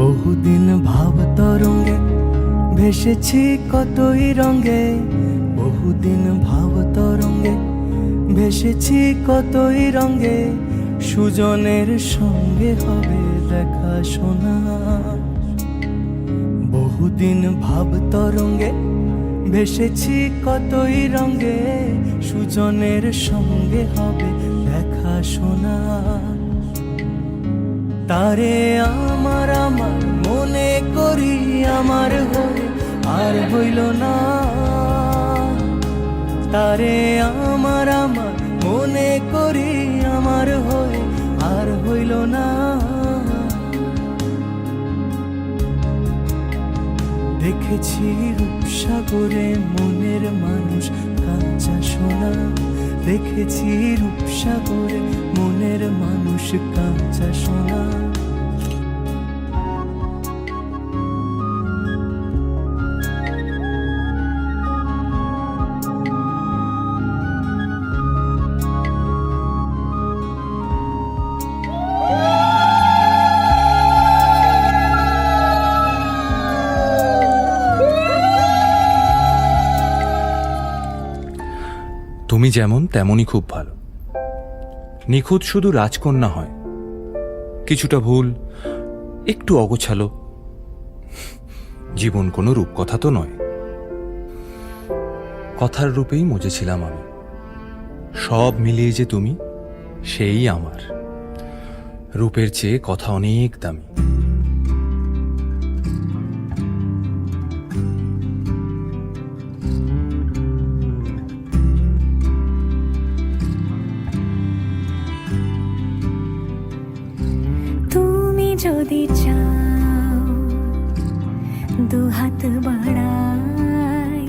বহুদিন ভাব তরঙ্গে ভেসেছি কতই রঙে, বহুদিন ভাব তরঙ্গে ভেসেছি কতই রঙে। সুজনের সঙ্গে হবে দেখা শোনা। বহুদিন ভাব তরঙ্গে ভেসেছি কতই রঙে, সুজনের সঙ্গে হবে দেখা শোনা। তারে আমার আমার মনে করি আমার হয়ে আর হইল না। তারে আমার আমার মনে করি আমার হয়ে আর হইল না। দেখেছি রূপসাগরে মনের মানুষ কাঁচা সোনা। দেখেছি রূপসাগরে মনের মানুষ কাঁচা সোনা। তুমি যেমন তেমনই খুব ভালো। নিখুঁত শুধু রাজকন্যা হয়, কিছুটা ভুল, একটু অগোছালো। জীবন কোনো রূপকথা তো নয়। কথার রূপেই মজেছিলাম আমি। সব মিলিয়ে যে তুমি, সেই আমার। রূপের চেয়ে কথা অনেক দামি। যদি চাও দুহাত বাড়াই,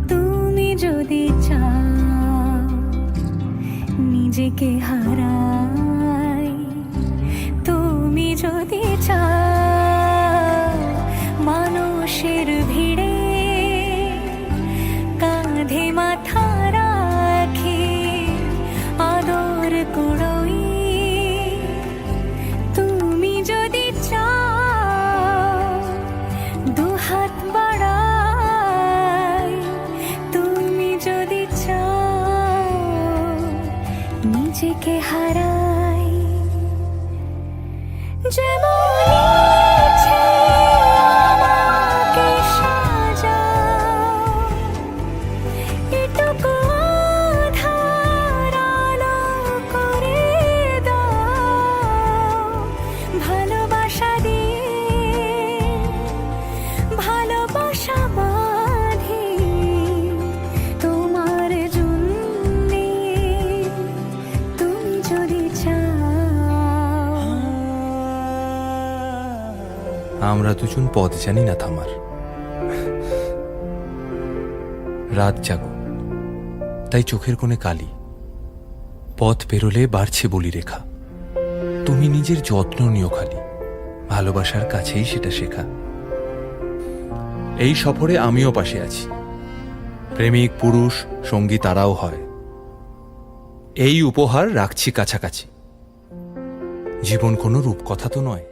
তুমি যদি চাও নিজেকে হারাই, তুমি যদি চাও মানুষের ভিড়ে কাঁধে মাথা রাখি আদর করই, দুহাত বাড়াই, তুমি যদি চাও নিজেকে হারাই। যেমন ইচ্ছে আমাকে সাজাও, এটুকু আধার আলো করে দাও। ভালোবাসা দিয়ে ভালোবাসা বাঁধি তোমার জন্যে, তুমি যদি চাও। আমরা দুজন পথ জানি না থামার। রাত জাগো, তাই চোখের কোণে কালি। পথ পেরোলে বাড়ছে বলি রেখা। তুমি নিজের যত্ন নিও খালি, ভালোবাসার কাছেই সেটা শেখা। এই সফরে আমিও পাশে আছি। প্রেমিক পুরুষ সঙ্গী তারাও হয়। এই উপহার রাখছি কাছাকাছি। জীবন কোনো রূপকথা তো নয়।